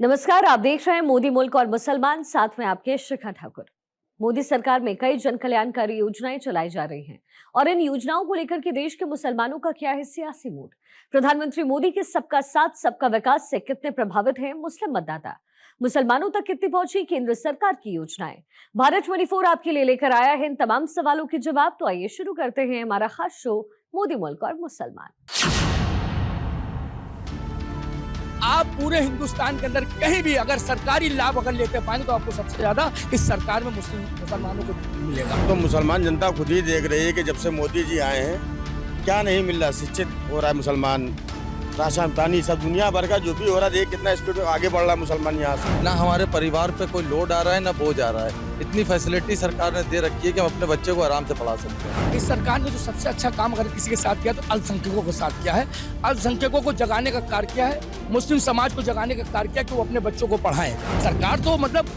नमस्कार, आप देख रहे हैं मोदी मुल्क और मुसलमान, साथ में आपके शिखा ठाकुर। मोदी सरकार में कई जन कल्याणकारी योजनाएं चलाई जा रही हैं और इन योजनाओं को लेकर के देश के मुसलमानों का क्या है सियासी मूड। प्रधानमंत्री मोदी के सबका साथ सबका विकास से कितने प्रभावित हैं मुस्लिम मतदाता, मुसलमानों तक कितनी पहुंची केंद्र सरकार की योजनाएं। भारत 24 आपके लिए लेकर आया है इन तमाम सवालों के जवाब। तो आइए शुरू करते हैं हमारा खास शो मोदी मुल्क और मुसलमान। आप पूरे हिंदुस्तान के अंदर कहीं भी अगर सरकारी लाभ अगर लेते पाएंगे तो आपको सबसे ज्यादा इस सरकार में मुसलमानों को मिलेगा। तो मुसलमान जनता खुद ही देख रही है कि जब से मोदी जी आए हैं क्या नहीं मिल रहा। शिक्षित हो रहा है मुसलमान, राशन पानी सब दुनिया भर का जो भी हो रहा है, कितना स्पीड में आगे बढ़ रहा है मुसलमान यहाँ से। ना हमारे परिवार पे कोई लोड आ रहा है ना बोझ आ रहा है। इतनी फैसिलिटी सरकार ने दे रखी है कि हम अपने बच्चे को आराम से पढ़ा सकते हैं। इस सरकार ने जो सबसे अच्छा काम अगर किसी के साथ किया तो अल्पसंख्यकों के साथ किया है। अल्पसंख्यकों को जगाने का कार्य किया है, मुस्लिम समाज को जगाने का कार्य किया कि वो अपने बच्चों को पढ़ाएं। सरकार तो मतलब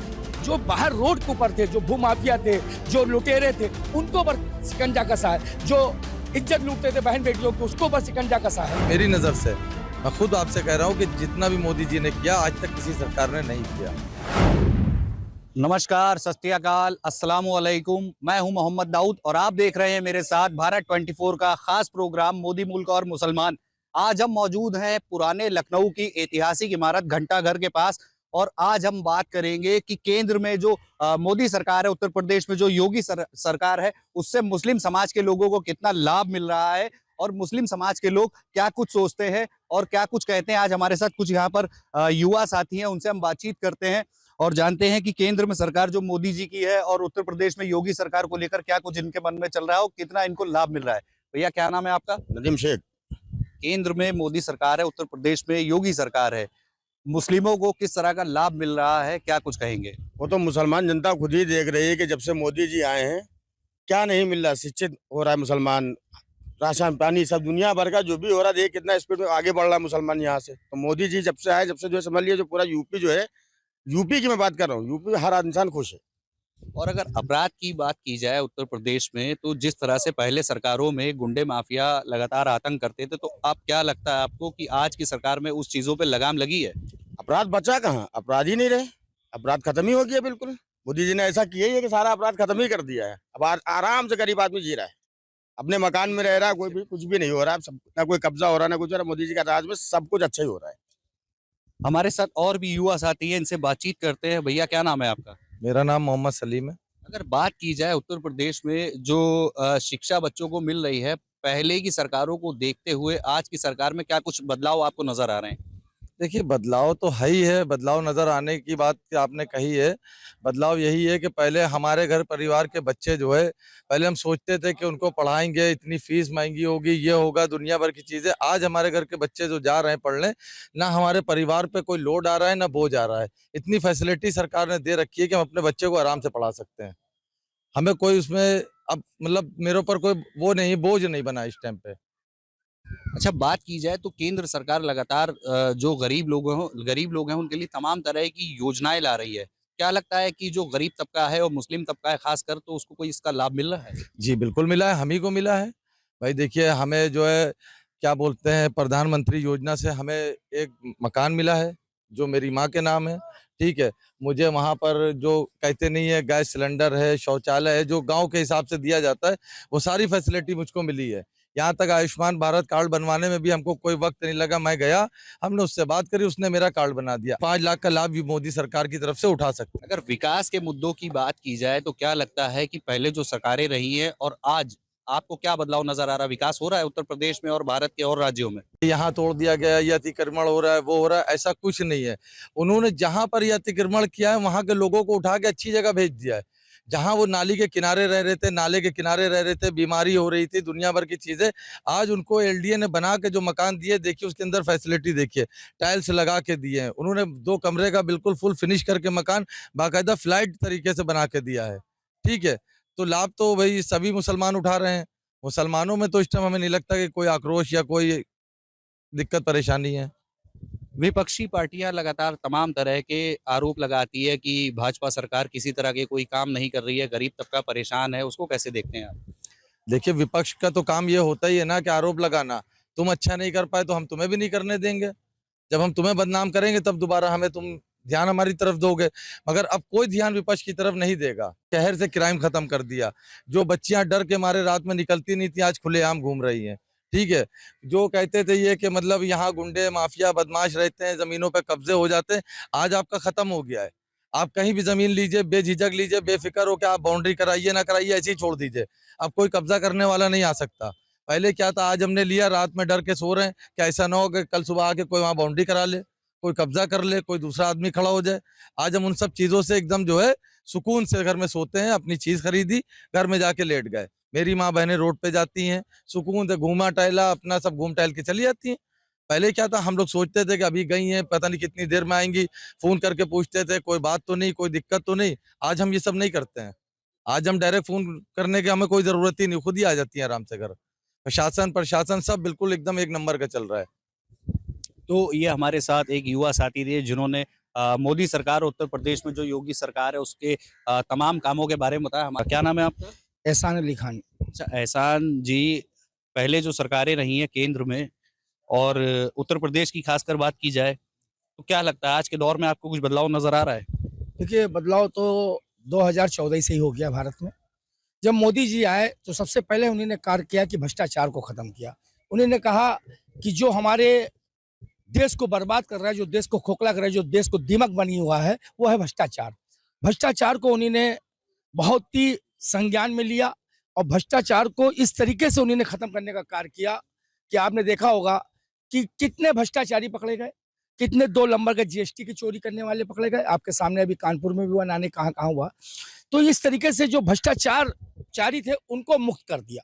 जो बाहर रोड के ऊपर थे, जो भूमाफिया थे, जो लुटेरे थे, उनको ऊपर शिकंजा कसा है। जो इज्जत लूटते थे बहन बेटियों की, उसको ऊपर शिकंजा कसा है। मेरी नज़र से मैं खुद आपसे कह रहा हूँ कि जितना भी मोदी जी ने किया आज तक किसी सरकार ने नहीं किया। नमस्कार, सत श्री अकाल, अस्सलाम वालेकुम। मैं हूं मोहम्मद दाऊद और आप देख रहे हैं मेरे साथ भारत 24 का खास प्रोग्राम मोदी मुल्क और मुसलमान। आज हम मौजूद हैं पुराने लखनऊ की ऐतिहासिक इमारत घंटाघर के पास और आज हम बात करेंगे कि केंद्र में जो मोदी सरकार है, उत्तर प्रदेश में जो योगी सरकार है, उससे मुस्लिम समाज के लोगों को कितना लाभ मिल रहा है और मुस्लिम समाज के लोग क्या कुछ सोचते हैं और क्या कुछ कहते हैं। आज हमारे साथ कुछ यहाँ पर युवा साथी हैं, उनसे हम बातचीत करते हैं और जानते हैं कि केंद्र में सरकार जो मोदी जी की है और उत्तर प्रदेश में योगी सरकार को लेकर क्या कुछ इनके मन में चल रहा है और कितना इनको लाभ मिल रहा है। भैया क्या नाम है आपका? नदीम शेख। केंद्र में मोदी सरकार है, उत्तर प्रदेश में योगी सरकार है, मुस्लिमों को किस तरह का लाभ मिल रहा है, क्या कुछ कहेंगे? वो तो मुसलमान जनता खुद ही देख रही है कि जब से मोदी जी आए हैं क्या नहीं मिल रहा। शिक्षित हो रहा है मुसलमान, राशन पानी सब दुनिया भर का जो भी हो रहा है, कितना स्पीड में आगे बढ़ रहा है मुसलमान यहाँ से। तो मोदी जी जब से आए, जब से जो समझ लिया, जो पूरा यूपी जो है, यूपी की मैं बात कर रहा हूँ, यूपी में हर इंसान खुश है। और अगर अपराध की बात की जाए उत्तर प्रदेश में, तो जिस तरह से पहले सरकारों में गुंडे माफिया लगातार आतंक करते थे, तो आप क्या लगता है आपको कि आज की सरकार में उस चीजों पे लगाम लगी है? अपराध बचा कहाँ, अपराध ही नहीं रहे, अपराध खत्म ही हो गया बिल्कुल। मोदी जी ने ऐसा किया ही है कि सारा अपराध खत्म ही कर दिया है। अब आराम से गरीब आदमी जी रहा है, अपने मकान में रह रहा है, कोई भी कुछ भी नहीं हो रहा है, सब ना कोई कब्जा हो रहा है ना कुछ हो रहा है। मोदी जी का राज में सब कुछ अच्छा ही हो रहा है। हमारे साथ और भी युवा साथी हैं, इनसे बातचीत करते हैं। भैया क्या नाम है आपका? मेरा नाम मोहम्मद सलीम है। अगर बात की जाए उत्तर प्रदेश में जो शिक्षा बच्चों को मिल रही है, पहले की सरकारों को देखते हुए आज की सरकार में क्या कुछ बदलाव आपको नजर आ रहे हैं? देखिए बदलाव तो है ही है, बदलाव नज़र आने की बात आपने कही है। बदलाव यही है कि पहले हमारे घर परिवार के बच्चे जो है, पहले हम सोचते थे कि उनको पढ़ाएंगे, इतनी फीस महंगी होगी, ये होगा, दुनिया भर की चीज़ें। आज हमारे घर के बच्चे जो जा रहे हैं पढ़ने, ना हमारे परिवार पे कोई लोड आ रहा है ना बोझ आ रहा है। इतनी फैसिलिटी सरकार ने दे रखी है कि हम अपने बच्चे को आराम से पढ़ा सकते हैं। हमें कोई उसमें अब मतलब मेरे ऊपर कोई वो नहीं, बोझ नहीं बना इस टाइम पे। अच्छा, बात की जाए तो केंद्र सरकार लगातार जो गरीब लोग हैं उनके लिए तमाम तरह की योजनाएं ला रही है। क्या लगता है कि जो गरीब तबका है और मुस्लिम तबका है खासकर, तो उसको कोई इसका लाभ मिल रहा है? जी, बिल्कुल मिला है, हम ही को मिला है। भाई देखिए हमें जो है क्या बोलते हैं, प्रधानमंत्री योजना से हमें एक मकान मिला है जो मेरी माँ के नाम है, ठीक है। मुझे वहाँ पर जो कहते नहीं है गैस सिलेंडर है, शौचालय है, जो गाँव के हिसाब से दिया जाता है, वो सारी फैसिलिटी मुझको मिली है। यहाँ तक आयुष्मान भारत कार्ड बनवाने में भी हमको कोई वक्त नहीं लगा। मैं गया, हमने उससे बात करी, उसने मेरा कार्ड बना दिया। 5 लाख का लाभ भी मोदी सरकार की तरफ से उठा सकते हैं। अगर विकास के मुद्दों की बात की जाए तो क्या लगता है कि पहले जो सरकारें रही हैं और आज आपको क्या बदलाव नजर आ रहा है? विकास हो रहा है उत्तर प्रदेश में और भारत के और राज्यों में? यहाँ तोड़ दिया गया, ये अतिक्रमण हो रहा है, वो हो रहा है, ऐसा कुछ नहीं है। उन्होंने जहाँ पर ये अतिक्रमण किया है वहाँ के लोगों को उठा के अच्छी जगह भेज दिया है। जहाँ वो नाली के किनारे रह रहे थे, नाले के किनारे रह रहे थे, बीमारी हो रही थी, दुनिया भर की चीजें, आज उनको एलडीए ने बना के जो मकान दिए, देखिए उसके अंदर फैसिलिटी देखिए, टाइल्स लगा के दिए हैं उन्होंने। 2 कमरे का बिल्कुल फुल फिनिश करके मकान बाकायदा फ्लैट तरीके से बना के दिया है, ठीक है। तो लाभ तो भाई सभी मुसलमान उठा रहे हैं। मुसलमानों में तो इस टाइम हमें नहीं लगता कि कोई आक्रोश या कोई दिक्कत परेशानी है। विपक्षी पार्टियां लगातार तमाम तरह के आरोप लगाती है कि भाजपा सरकार किसी तरह के कोई काम नहीं कर रही है, गरीब तबका परेशान है, उसको कैसे देखते हैं आप? देखिए विपक्ष का तो काम ये होता ही है ना कि आरोप लगाना। तुम अच्छा नहीं कर पाए तो हम तुम्हें भी नहीं करने देंगे। जब हम तुम्हें बदनाम करेंगे तब दोबारा हमें तुम ध्यान हमारी तरफ दोगे, मगर अब कोई ध्यान विपक्ष की तरफ नहीं देगा। शहर से क्राइम खत्म कर दिया, जो बच्चियां डर के मारे रात में निकलती नहीं थी आज खुलेआम घूम रही हैं। ठीक है, जो कहते थे ये कि मतलब यहाँ गुंडे माफिया बदमाश रहते हैं, जमीनों पे कब्जे हो जाते हैं, आज आपका खत्म हो गया है। आप कहीं भी जमीन लीजिए, बेझिझक लीजिए, बेफिक्र हो के आप बाउंड्री कराइए ना कराइए, ऐसे ही छोड़ दीजिए। अब कोई कब्जा करने वाला नहीं आ सकता। पहले क्या था, आज हमने लिया, रात में डर के सो रहे हैं कि ऐसा ना हो कि कल सुबह आके कोई वहां बाउंड्री करा ले, कोई कब्जा कर ले, कोई दूसरा आदमी खड़ा हो जाए। आज हम उन सब चीजों से एकदम जो है सुकून से घर में सोते हैं, अपनी चीज खरीदी, घर में जाके लेट गए। मेरी माँ बहनें रोड पे जाती हैं, सुकून से घूमा टहला अपना सब घूम टहल के चली जाती हैं। पहले क्या था, हम लोग सोचते थे कि अभी गई हैं, पता नहीं कितनी देर में आएंगी, फोन करके पूछते थे कोई बात तो नहीं, कोई दिक्कत तो नहीं। आज हम ये सब नहीं करते हैं। आज हम डायरेक्ट फोन करने की हमें कोई जरूरत ही नहीं, खुद ही आ जाती है आराम से घर। प्रशासन सब बिल्कुल एकदम एक नंबर का चल रहा है। तो ये हमारे साथ एक युवा साथी थे जिन्होंने मोदी सरकार उत्तर प्रदेश में जो योगी सरकार है उसके तमाम कामों के बारे में बताया। हमारा क्या नाम है आपका? एहसान अली खान। अच्छा एहसान जी, पहले जो सरकारें रही हैं केंद्र में और उत्तर प्रदेश की खासकर बात की जाए तो क्या लगता है आज के दौर में आपको कुछ बदलाव नजर आ रहा है? देखिए, बदलाव तो 2014 से ही हो गया भारत में। जब मोदी जी आए तो सबसे पहले उन्होंने कार्य किया कि भ्रष्टाचार को खत्म किया। उन्होंने कहा कि जो हमारे देश को बर्बाद कर रहा है, जो देश को खोखला कर रहा है, जो देश को दीमक बनी हुआ है, वो है भ्रष्टाचार। भ्रष्टाचार को उन्होंने बहुत ही संज्ञान में लिया और भ्रष्टाचार को इस तरीके से उन्होंने खत्म करने का कार्य किया कि आपने देखा होगा कि कितने भ्रष्टाचारी पकड़े गए, कितने 2 नंबर के जीएसटी की चोरी करने वाले पकड़े गए। आपके सामने अभी कानपुर में भी हुआ, नाने कहाँ कहाँ हुआ। तो इस तरीके से जो भ्रष्टाचारी थे उनको मुक्त कर दिया।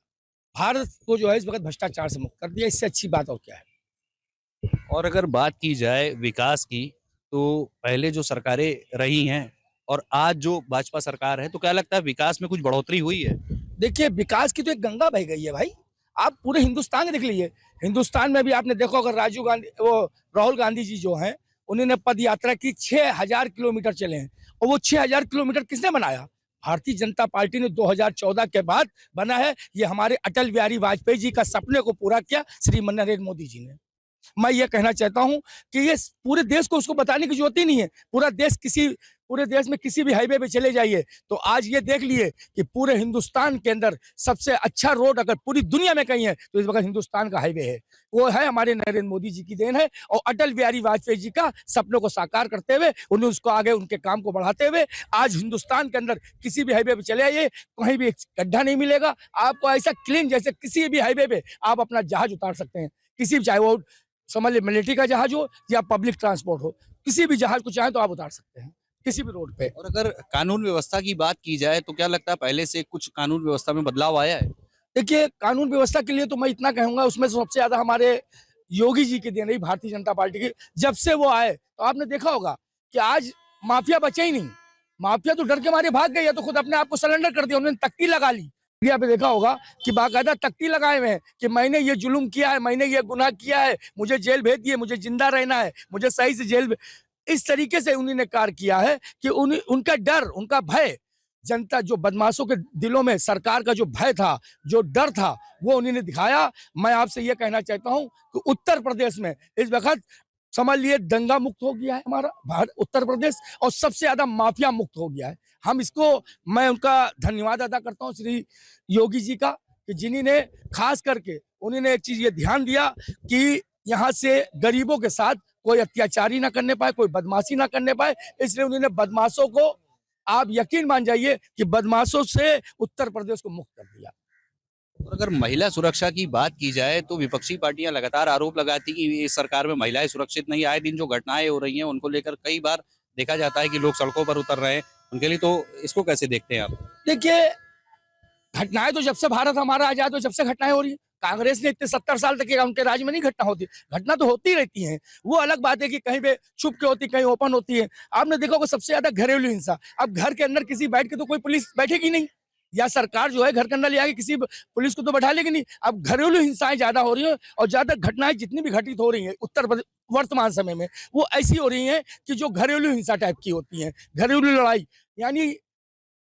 भारत को जो है इस वक्त भ्रष्टाचार से मुक्त कर दिया। इससे अच्छी बात और क्या है। और अगर बात की जाए विकास की तो पहले जो सरकारें रही हैं और आज जो भाजपा सरकार है तो क्या लगता है विकास में कुछ बढ़ोतरी हुई है? देखिए, विकास की तो एक गंगा बह गई है भाई। आप पूरे हिंदुस्तान में देख लीजिए। हिंदुस्तान में भी आपने देखा अगर राहुल गांधी जी जो हैं उन्होंने पद यात्रा की, 6000 किलोमीटर चले हैं। और वो 6000 किलोमीटर किसने बनाया? भारतीय जनता पार्टी ने 2014 के बाद बना है। ये हमारे अटल बिहारी वाजपेयी जी का सपने को पूरा किया श्री नरेंद्र मोदी जी ने। मैं ये कहना चाहता हूं कि ये पूरे देश को उसको बताने की जरूरत ही नहीं है। पूरे देश में किसी भी हाईवे पे चले जाइए तो आज ये देख लिए कि पूरे हिंदुस्तान के अंदर सबसे अच्छा रोड अगर पूरी दुनिया में कहीं है तो इस वक्त हिंदुस्तान का हाईवे है। वो है हमारे नरेंद्र मोदी जी की देन है और अटल बिहारी वाजपेयी जी का सपनों को साकार करते हुए उन्हें उसको आगे उनके काम को बढ़ाते हुए आज हिंदुस्तान के अंदर किसी भी हाईवे पे चले आइए, कहीं भी गड्ढा नहीं मिलेगा आपको। ऐसा क्लीन जैसे किसी भी हाईवे पे आप अपना जहाज उतार सकते हैं, किसी भी, चाहे वो समझ लीजिए मिलिट्री का जहाज हो या पब्लिक ट्रांसपोर्ट हो, किसी भी जहाज को चाहे तो आप उतार सकते हैं किसी भी रोड पे। और अगर कानून व्यवस्था की बात की जाए तो क्या लगता है पहले से कुछ कानून व्यवस्था में बदलाव आया है? देखिए, कानून व्यवस्था के लिए तो मैं इतना कहूंगा उसमें सबसे ज्यादा हमारे योगी जी की देन रही, भारतीय जनता पार्टी की। जब से वो आए तो आपने देखा होगा कि आज माफिया बचे ही नहीं। माफिया तो डर के मारे भाग गई है, तो खुद अपने आप को सरेंडर कर दिया, उन्होंने तख्ती लगा ली। मीडिया पे देखा होगा कि बाकायदा तख्ती लगाए हुए हैं कि मैंने ये जुल्म किया है, मैंने ये गुनाह किया है, मुझे जेल भेज दिए, मुझे जिंदा रहना है, मुझे सही से जेल। इस तरीके से उन्होंने कार्य किया है कि उनका डर, उनका भय, जनता जो बदमाशों के दिलों में सरकार का जो भय था, जो डर था, वो उन्होंने दिखाया। मैं आपसे ये कहना चाहता हूं कि उत्तर प्रदेश में इस वक्त समझ लिए दंगा मुक्त हो गया है हमारा उत्तर प्रदेश, और सबसे ज्यादा माफिया मुक्त हो गया है। मैं उनका धन्यवाद अदा करता हूं श्री योगी जी का कि जिन्होंने खास करके उन्होंने एक चीज ये ध्यान दिया कि यहाँ से गरीबों के साथ कोई अत्याचारी ना करने पाए, कोई बदमाशी ना करने पाए। इसलिए उन्होंने बदमाशों को, आप यकीन मान जाइए कि बदमाशों से उत्तर प्रदेश को मुक्त कर दिया। और अगर महिला सुरक्षा की बात की जाए तो विपक्षी पार्टियां लगातार आरोप लगाती कि इस सरकार में महिलाएं सुरक्षित नहीं। आए दिन जो घटनाएं हो रही हैं उनको लेकर कई बार देखा जाता है कि लोग सड़कों पर उतर रहे हैं उनके लिए, तो इसको कैसे देखते हैं आप? देखिए, घटनाएं तो जब से भारत हमारा आजाद हो जब से घटनाएं हो रही है। कांग्रेस ने इतने 70 साल तक उनके राज्य में नहीं घटना होती, घटना तो होती रहती है। वो अलग बात है कि कहीं पे छुप के होती, कहीं ओपन होती है। आपने देखा होगा सबसे ज्यादा घरेलू हिंसा। अब घर के अंदर किसी बैठ के तो कोई पुलिस बैठेगी नहीं, या सरकार जो है घर के अंदर ले आके किसी पुलिस को तो बैठा लेगी नहीं। अब घरेलू हिंसाएं ज्यादा हो रही हैं और ज्यादा घटनाएं जितनी भी घटित हो रही हैं उत्तर प्रदेश वर्तमान समय में, वो ऐसी हो रही हैं कि जो घरेलू हिंसा टाइप की होती हैं। घरेलू लड़ाई यानी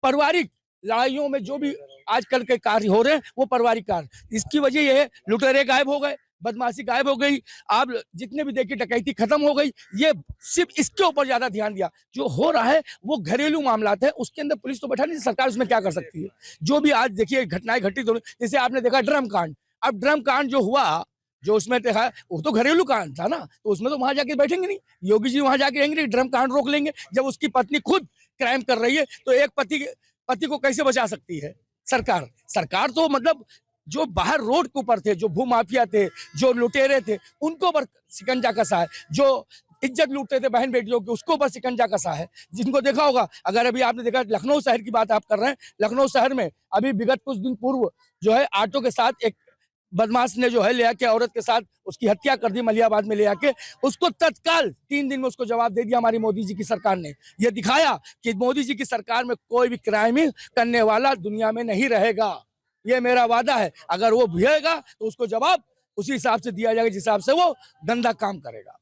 पारिवारिक लड़ाइयों में जो भी आजकल के कार्य हो रहे हैं वो पारिवारिक कार्य। इसकी वजह यह है लुटेरे गायब हो गए, बदमाशी गायब हो गई। आप जितने भी देखिए डकैती खत्म हो गई। ये सिर्फ इसके ऊपर ज्यादा ध्यान दिया। जो हो रहा है वो घरेलू मामलात है, उसके अंदर पुलिस तो बैठा नहीं, सरकार उसमें क्या कर सकती है। जो भी आज देखिए घटनाएं घटित हो रही, जैसे आपने देखा ड्रम कांड। अब ड्रम कांड जो हुआ, जो उसमें देखा वो तो घरेलू कांड था ना, तो उसमें तो वहां जाके बैठेंगे नहीं। योगी जी वहां जाके रहेंगे, ड्रम कांड रोक लेंगे। जब उसकी पत्नी खुद क्राइम कर रही है तो एक पति को कैसे बचा सकती है सरकार। सरकार तो मतलब जो बाहर रोड के ऊपर थे, जो भूमाफिया थे, जो लुटेरे थे, उनको पर शिकंजा कसा है। जो इज्जत लूटते थे बहन बेटियों की, उसको ऊपर शिकंजा कसा है। जिनको देखा होगा, अगर अभी आपने देखा लखनऊ शहर की बात आप कर रहे हैं, लखनऊ शहर में अभी विगत कुछ दिन पूर्व जो है ऑटो के साथ एक बदमाश ने जो है ले आके औरत के साथ उसकी हत्या कर दी, मलियाबाद में ले आके। उसको तत्काल 3 दिन में उसको जवाब दे दिया हमारी मोदी जी की सरकार ने। ये दिखाया कि मोदी जी की सरकार में कोई भी क्राइम करने वाला दुनिया में नहीं रहेगा। ये मेरा वादा है, अगर वो भिड़ेगा तो उसको जवाब उसी हिसाब से दिया जाएगा जिस हिसाब से वो गंदा काम करेगा।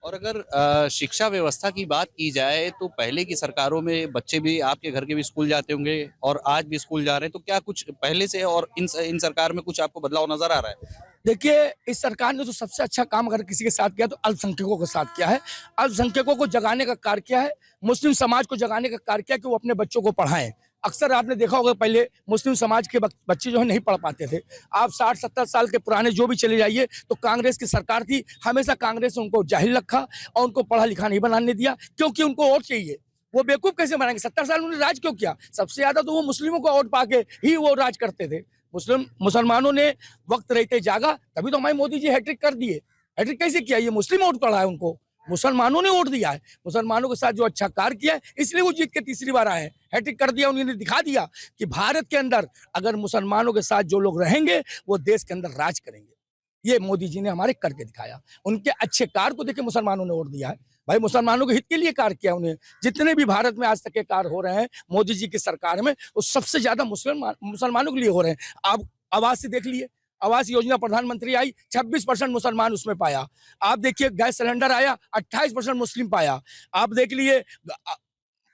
और अगर शिक्षा व्यवस्था की बात की जाए तो पहले की सरकारों में बच्चे भी आपके घर के भी स्कूल जाते होंगे और आज भी स्कूल जा रहे हैं, तो क्या कुछ पहले से और इन सरकार में कुछ आपको बदलाव नजर आ रहा है? देखिए, इस सरकार ने तो सबसे अच्छा काम अगर किसी के साथ किया तो अल्पसंख्यकों के साथ किया है। अल्पसंख्यकों को जगाने का कार्य किया है, मुस्लिम समाज को जगाने का कार्य किया कि वो अपने बच्चों को पढ़ाएं। अक्सर आपने देखा होगा पहले मुस्लिम समाज के बच्चे जो है नहीं पढ़ पाते थे। आप 60-70 साल के पुराने जो भी चले जाइए तो कांग्रेस की सरकार थी, हमेशा कांग्रेस ने उनको जाहिल रखा और उनको पढ़ा लिखा नहीं बनाने दिया, क्योंकि उनको वोट चाहिए। वो बेवकूफ कैसे बनाएंगे? 70 साल उन्होंने राज क्यों किया? सबसे ज्यादा तो वो मुस्लिमों को वोट पाके ही वो राज करते थे। मुसलमानों ने वक्त रहते जागा, तभी तो हमारे मोदी जी हैट्रिक कर दिए। हैट्रिक कैसे किया? ये मुस्लिम वोट पड़ा है उनको, मुसलमानों ने वोट दिया है। मुसलमानों के साथ जो अच्छा कार्य किया है इसलिए वो जीत के तीसरी बार आए हैं। हैट्रिक कर दिया, उन्होंने दिखा दिया कि भारत के अंदर अगर मुसलमानों के साथ जो लोग रहेंगे वो देश के अंदर राज करेंगे। ये मोदी जी ने हमारे करके दिखाया। उनके अच्छे कार्य को देखे मुसलमानों ने वोट दिया है। भाई मुसलमानों के हित के लिए कार्य किया उन्हें। जितने भी भारत में आज तक के कार्य हो रहे हैं मोदी जी की सरकार में, वो सबसे ज्यादा मुसलमानों के लिए हो रहे हैं। आप आवास से देख लिए, आवास योजना प्रधानमंत्री आई, 26% मुसलमान उसमें पाया। आप देखिए गैस सिलेंडर आया, 28% मुस्लिम पाया। आप देख लिए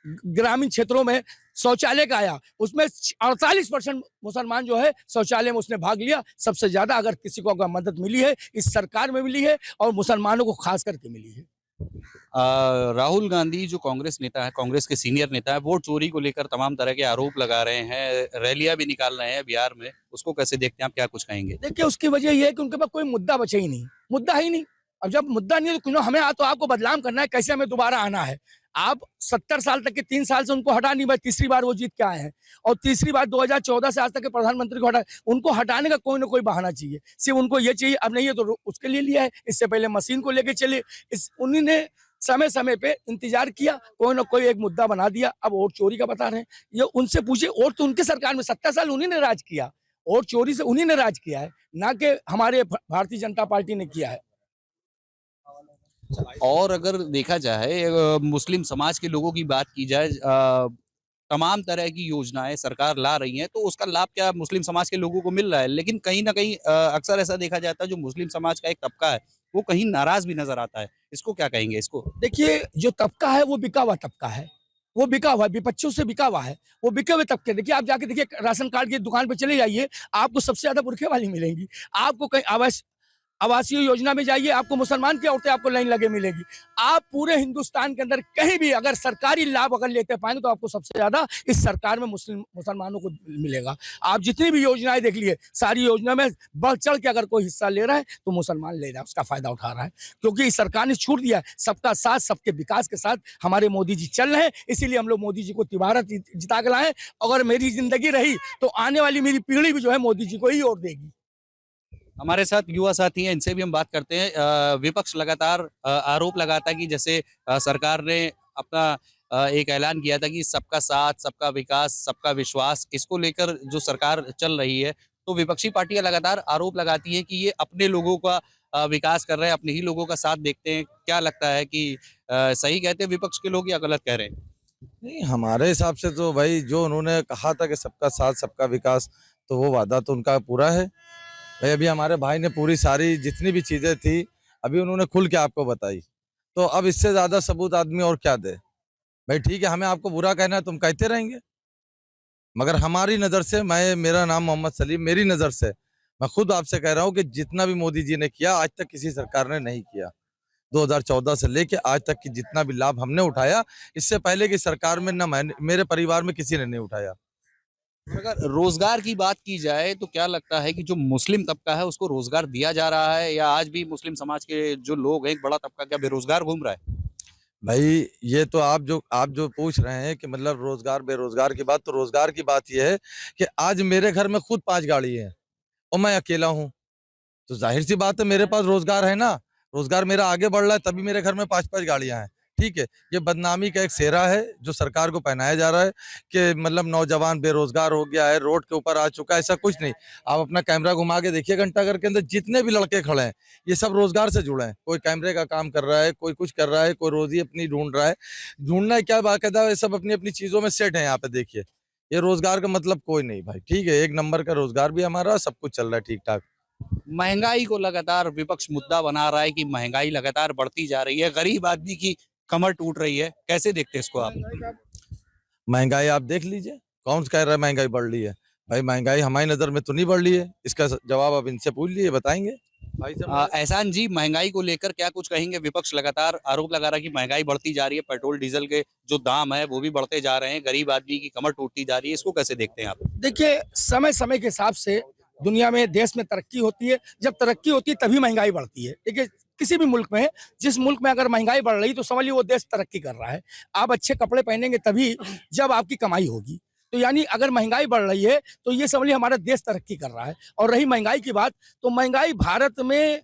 ग्रामीण क्षेत्रों में शौचालय का आया, उसमें 48% मुसलमान जो है शौचालय में उसने भाग लिया। सबसे ज्यादा अगर किसी को अगर मदद मिली है इस सरकार में मिली है और मुसलमानों को खास करके मिली है। राहुल गांधी जो कांग्रेस नेता है, कांग्रेस के सीनियर नेता है, वोट चोरी को लेकर तमाम तरह के आरोप लगा रहे हैं, रैलियां भी निकाल रहे हैं बिहार में, उसको कैसे देखते हैं आप, क्या कुछ कहेंगे? देखिए, उसकी वजह यह है कि उनके पास कोई मुद्दा बचा ही नहीं, मुद्दा ही नहीं। अब जब मुद्दा नहीं है तो हमें तो आपको बदलाव करना है, कैसे हमें दोबारा आना है। आप 70 साल तक के 3 साल से उनको हटा नहीं पाए, तीसरी बार वो जीत के आए हैं और तीसरी बार 2014 से आज तक के प्रधानमंत्री को हटा। उनको हटाने का कोई ना कोई बहाना चाहिए, सिर्फ उनको ये चाहिए अब नहीं है तो उसके लिए लिया है। इससे पहले मशीन को लेके चले, उन्होंने समय समय पे इंतजार किया, कोई ना कोई एक मुद्दा बना दिया। अब वोट चोरी का बता रहे हैं, ये उनसे पूछिए। वोट तो उनके सरकार में 70 साल उन्हीं ने राज किया, वोट चोरी से उन्हीं ने राज किया है, ना कि हमारे भारतीय जनता पार्टी ने किया है। और अगर देखा जाए मुस्लिम समाज के लोगों की बात की जाए, तमाम तरह की योजनाएं सरकार ला रही है, तो उसका लाभ क्या मुस्लिम समाज के लोगों को मिल रहा है? लेकिन कहीं ना कहीं अक्सर ऐसा देखा जाता है जो मुस्लिम समाज का एक तबका है वो कहीं नाराज भी नजर आता है, इसको क्या कहेंगे? इसको देखिए, जो तबका है वो बिका हुआ तबका है, वो बिका हुआ है, विपक्षों से बिका हुआ है, वो बिके हुए तबके। देखिए, आप जाके देखिए राशन कार्ड की दुकान पे चले जाइए, आपको सबसे ज्यादा बुरखे वाली मिलेंगी। आपको कहीं आवासीय योजना में जाइए, आपको मुसलमान की औरतें आपको लाइन लगे मिलेगी। आप पूरे हिंदुस्तान के अंदर कहीं भी अगर सरकारी लाभ अगर लेते पाएंगे तो आपको सबसे ज्यादा इस सरकार में मुसलमानों को मिलेगा। आप जितनी भी योजनाएं देख लिए, सारी योजना में बढ़ चढ़ के अगर कोई हिस्सा ले रहा है तो मुसलमान ले रहा है, उसका फायदा उठा रहा है, क्योंकि इस सरकार ने छूट दिया है। सबका साथ, सबके विकास के साथ हमारे मोदी जी चल रहे हैं, इसीलिए हम लोग मोदी जी को तिबारा जिता के लाए। अगर मेरी जिंदगी रही तो आने वाली मेरी पीढ़ी भी जो है मोदी जी को ही वोट देगी। हमारे साथ युवा साथी हैं, इनसे भी हम बात करते हैं। विपक्ष लगातार आरोप लगाता है कि जैसे सरकार ने अपना एक ऐलान किया था कि सबका साथ, सबका विकास, सबका विश्वास, इसको लेकर जो सरकार चल रही है, तो विपक्षी पार्टियां लगातार आरोप लगाती हैं कि ये अपने लोगों का विकास कर रहे हैं, अपने ही लोगों का साथ देखते हैं। क्या लगता है कि सही कहते हैं विपक्ष के लोग या गलत कह रहे हैं? नहीं, हमारे हिसाब से तो भाई जो उन्होंने कहा था कि सबका साथ सबका विकास, तो वो वादा तो उनका पूरा है भाई। अभी हमारे भाई ने पूरी सारी जितनी भी चीजें थी अभी उन्होंने खुल के आपको बताई, तो अब इससे ज्यादा सबूत आदमी और क्या दे भाई। ठीक है, हमें आपको बुरा कहना है, तुम कहते रहेंगे, मगर हमारी नजर से, मेरा नाम मोहम्मद सलीम, मेरी नजर से मैं खुद आपसे कह रहा हूँ कि जितना भी मोदी जी ने किया आज तक किसी सरकार ने नहीं किया। 2014 से लेके आज तक की जितना भी लाभ हमने उठाया, इससे पहले की सरकार में न मेरे परिवार में किसी ने नहीं उठाया। अगर रोजगार की बात की जाए तो क्या लगता है कि जो मुस्लिम तबका है उसको रोजगार दिया जा रहा है, या आज भी मुस्लिम समाज के जो लोग हैं, एक बड़ा तबका क्या बेरोजगार घूम रहा है? भाई ये तो आप जो पूछ रहे हैं कि मतलब रोजगार बेरोजगार की बात, तो रोजगार की बात ये है कि आज मेरे घर में खुद 5 गाड़ी है और मैं अकेला हूँ। तो जाहिर सी बात है मेरे पास रोजगार है ना, रोजगार मेरा आगे बढ़ रहा है तभी मेरे घर में 5-5 गाड़ियां हैं। ठीक है, ये बदनामी का एक सेहरा है जो सरकार को पहनाया जा रहा है कि मतलब नौजवान बेरोजगार हो गया है, रोड के ऊपर आ चुका है। ऐसा कुछ नहीं। आप अपना कैमरा घुमा के देखिए घंटाघर के अंदर जितने भी लड़के खड़े हैं ये सब रोजगार से जुड़े हैं। कोई कैमरे का काम कर रहा है, कोई कुछ कर रहा है, कोई रोजी अपनी ढूंढ रहा है। ढूंढना है क्या, बाकायदा ये सब अपनी अपनी चीजों में सेट है। यहाँ पे देखिए, ये रोजगार का मतलब कोई नहीं भाई। ठीक है, एक नंबर का रोजगार भी हमारा, सब कुछ चल रहा है ठीक ठाक। महंगाई को लगातार विपक्ष मुद्दा बना रहा है कि महंगाई लगातार बढ़ती जा रही है, गरीब आदमी की कमर टूट रही है। कैसे देखते हैं इसको आप? महंगाई आप देख लीजिए, कौन कह रहा है महंगाई बढ़ रही है? भाई महंगाई हमारी नजर में तो नहीं बढ़ रही है। इसका जवाब आप इनसे पूछ लीजिए, बताएंगे भाई साहब। एहसान जी, महंगाई को लेकर क्या कुछ कहेंगे? विपक्ष लगातार आरोप लगा रहा है कि महंगाई बढ़ती जा रही है, पेट्रोल डीजल के जो दाम है वो भी बढ़ते जा रहे हैं, गरीब आदमी की कमर टूटती जा रही है। इसको कैसे देखते हैं आप? देखिए, समय समय के हिसाब से दुनिया में, देश में तरक्की होती है। जब तरक्की होती है तभी महंगाई बढ़ती है। देखिए, किसी भी मुल्क में, जिस मुल्क में अगर महंगाई बढ़ रही तो समझ लीजिए वो देश तरक्की कर रहा है। आप अच्छे कपड़े पहनेंगे तभी जब आपकी कमाई होगी। तो यानी अगर महंगाई बढ़ रही है तो ये समझ लीजिए हमारा देश तरक्की कर रहा है। और रही महंगाई की बात, तो महंगाई भारत में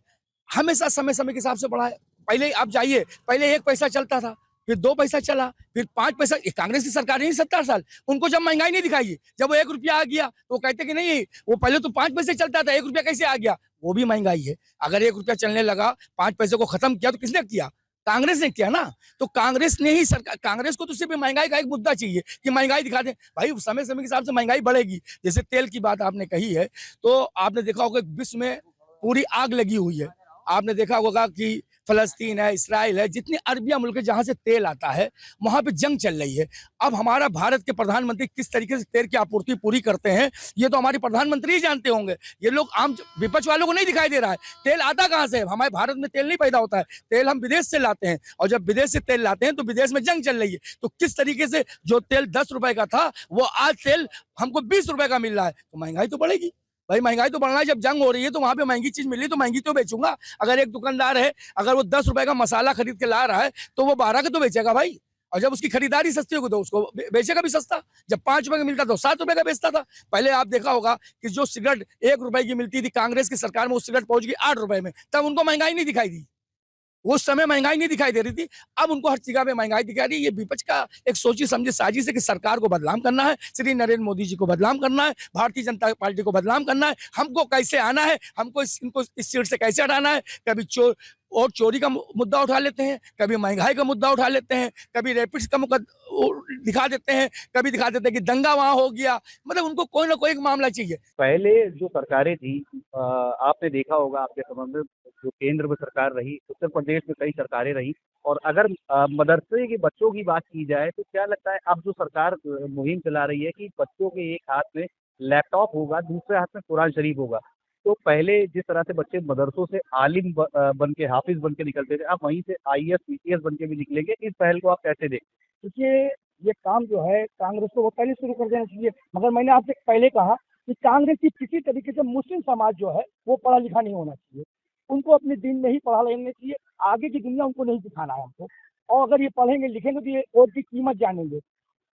हमेशा समय समय के हिसाब से बढ़ा है। पहले आप जाइए, पहले 1 पैसा चलता था, फिर 2 पैसा चला, फिर 5 पैसा। ये कांग्रेस की सरकार नहीं 70 साल, उनको जब महंगाई नहीं दिखाई, जब वो 1 रुपया आ गया तो वो कहते कि नहीं, वो पहले तो 5 पैसे चलता था, 1 रुपया कैसे आ गया? वो भी महंगाई है। अगर 1 रुपया चलने लगा, 5 पैसे को खत्म किया तो किसने किया? कांग्रेस ने किया ना। तो कांग्रेस ने ही सरकार, कांग्रेस को तो सिर्फ महंगाई का एक मुद्दा चाहिए कि महंगाई दिखा दें। भाई समय समय के हिसाब से महंगाई बढ़ेगी। जैसे तेल की बात आपने कही है, तो आपने देखा होगा विश्व में पूरी आग लगी हुई है। आपने देखा होगा कि फलस्तीन है, इसराइल है, जितने अरबिया मुल्क है जहां से तेल आता है, वहां पे जंग चल रही है। अब हमारा भारत के प्रधानमंत्री किस तरीके से तेल की आपूर्ति पूरी करते हैं, ये तो हमारे प्रधानमंत्री ही जानते होंगे। ये लोग आम विपक्ष वालों को नहीं दिखाई दे रहा है। तेल आता कहां से है? हमारे भारत में तेल नहीं पैदा होता है, तेल हम विदेश से लाते हैं। और जब विदेश से तेल लाते हैं तो विदेश में जंग चल रही है। तो किस तरीके से जो तेल 10 रुपए का था वो आज तेल हमको 20 रुपए का मिल रहा है, तो महंगाई तो बढ़ेगी। भाई महंगाई तो बढ़ना है। जब जंग हो रही है तो वहां पे महंगी चीज मिल रही है तो महंगी तो बेचूंगा। अगर एक दुकानदार है, अगर वो 10 रुपए का मसाला खरीद के ला रहा है तो वो 12 का तो बेचेगा भाई। और जब उसकी खरीदारी सस्ती होगी तो उसको बेचेगा भी सस्ता। जब 5 रुपए का मिलता तो 7 रुपए का बेचता था। पहले आप देखा होगा कि जो सिगरेट 1 रुपए की मिलती थी, कांग्रेस की सरकार में वो सिगरेट पहुंच गई 8 रुपए में, तब उनको महंगाई नहीं दिखाई दी। उस समय महंगाई नहीं दिखाई दे रही थी, अब उनको हर जगह पे महंगाई दिखाई रही है। ये विपक्ष का एक सोची समझी साजिश है कि सरकार को बदनाम करना है, श्री नरेंद्र मोदी जी को बदनाम करना है, भारतीय जनता पार्टी को बदनाम करना है। हमको कैसे आना है, हमको इनको इस सीट से कैसे हटाना है। कभी और चोरी का मुद्दा उठा लेते हैं, कभी महंगाई का मुद्दा उठा लेते हैं, कभी रैपिड्स का दिखा देते हैं, कभी दिखा देते हैं कि दंगा वहां हो गया। मतलब उनको कोई ना कोई एक मामला चाहिए। पहले जो सरकारें थी, आपने देखा होगा आपके समय में जो केंद्र में सरकार रही, उत्तर प्रदेश में कई सरकारें रही। और अगर मदरसे के बच्चों की बात की जाए तो क्या लगता है अब जो सरकार मुहिम चला रही है कि बच्चों के एक हाथ में लैपटॉप होगा, दूसरे हाथ में कुरान शरीफ होगा। तो पहले जिस तरह से बच्चे मदरसों से आलिम बन के, हाफिज बन के निकलते थे, अब वहीं से आईएएस पीसीएस बन के भी निकलेंगे। इस पहल को आप कैसे देखते? देखिए, ये काम जो है कांग्रेस को वो पहले शुरू कर देना चाहिए। मगर मैंने आपसे पहले कहा कि कांग्रेस की किसी तरीके से मुस्लिम समाज जो है वो पढ़ा लिखा नहीं होना चाहिए। उनको अपने दिन में ही पढ़ा लेना चाहिए। आगे की दुनिया उनको नहीं दिखाना है हमको। और अगर ये पढ़ेंगे लिखेंगे तो ये वोट की कीमत जानेंगे।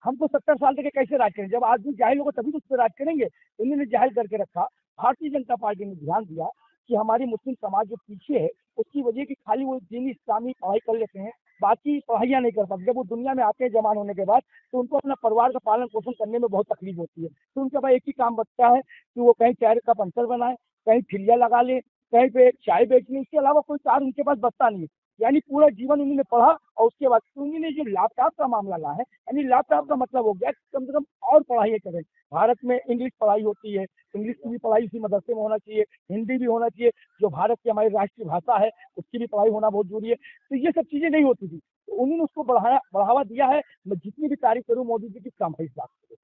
हमको 70 साल तक कैसे राज करें? जब आदमी जाहिल होगा तभी तो उस पर राज करेंगे। उन्होंने जाहिल करके रखा। भारतीय जनता पार्टी ने ध्यान दिया कि हमारी मुस्लिम समाज जो पीछे है उसकी वजह की खाली वो दीनी इस्लामी पढ़ाई कर लेते हैं, बाकी पढ़ाइयाँ नहीं कर पाते। जब वो दुनिया में आते हैं जवान होने के बाद तो उनको अपना परिवार का पालन पोषण करने में बहुत तकलीफ होती है। तो उनके पास एक ही काम बचता है कि वो कहीं चाय का पंचर बनाए, कहीं ठिलिया लगा ले, कहीं पे चाय बेचने, इसके अलावा कोई कार्य उनके पास बचता नहीं है। यानी पूरा जीवन उन्होंने पढ़ा और उसके बाद उन्होंने जो लैपटॉप का मामला लाया है, यानी लैपटॉप का मतलब हो गया कम से कम और पढ़ाई करें। भारत में इंग्लिश पढ़ाई होती है, इंग्लिश की भी पढ़ाई उसी मदरसे में होना चाहिए, हिंदी भी होना चाहिए, जो भारत की हमारी राष्ट्रीय भाषा है उसकी भी पढ़ाई होना बहुत जरूरी है। तो ये सब चीजें नहीं होती थी, तो उन्होंने उसको बढ़ावा दिया है। मैं जितनी भी तारीफ करूँ मोदी जी की कम है इस बात को।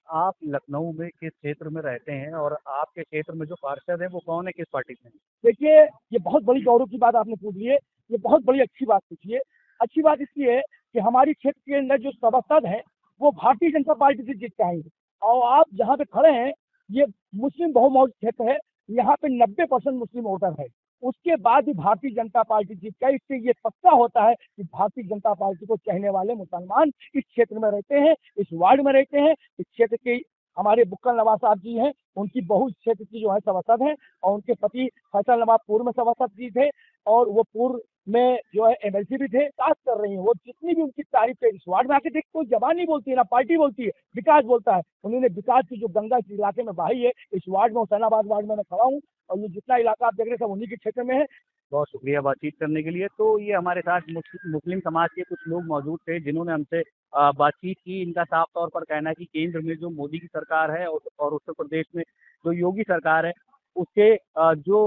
आप लखनऊ में किस क्षेत्र में रहते हैं और आपके क्षेत्र में जो पार्षद है वो कौन है, किस पार्टी से हैं? देखिए, ये बहुत बड़ी गौरव की बात आपने पूछ ली है। ये बहुत बड़ी अच्छी बात पूछी है। अच्छी बात इसलिए है कि हमारी क्षेत्र के अंदर जो सभासद हैं वो भारतीय जनता पार्टी से जीत के आएंगे। और आप जहाँ पे खड़े हैं ये मुस्लिम बहुमत क्षेत्र है, यहाँ पे 90% मुस्लिम वोटर है। उसके बाद भी भारतीय जनता पार्टी जीत गई। इससे ये पक्का होता है कि भारतीय जनता पार्टी को चाहने वाले मुसलमान इस क्षेत्र में रहते हैं, इस वार्ड में रहते हैं। इस क्षेत्र के हमारे बुक्कल नवाज साहब जी हैं, उनकी बहू इस क्षेत्र की जो है सभासद हैं और उनके पति फैसल नवाब पूर्व में सभासद जी थे और वो पूर्व में जो है एमएलसी भी थे। बात कर रही हैं वो, जितनी भी उनकी तारीफ है इस वार्ड में आके देख, कोई जबान नहीं बोलती है, ना पार्टी बोलती है, विकास बोलता है। उन्होंने विकास की जो गंगा इस इलाके में बहाई है, इस वार्ड में, हुसैनाबाद वार्ड में मैं खड़ा हूँ और ये जितना इलाका आप देख रहे हैं सब उन्हीं के क्षेत्र में है। बहुत शुक्रिया बातचीत करने के लिए। तो ये हमारे साथ मुस्लिम समाज के कुछ लोग मौजूद थे जिन्होंने हमसे बातचीत की। इनका साफ तौर पर कहना है कि केंद्र में जो मोदी की सरकार है और उत्तर प्रदेश में जो योगी सरकार है उसके जो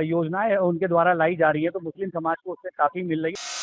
योजनाएं उनके द्वारा लाई जा रही है तो मुस्लिम समाज को उससे काफी मिल रही है।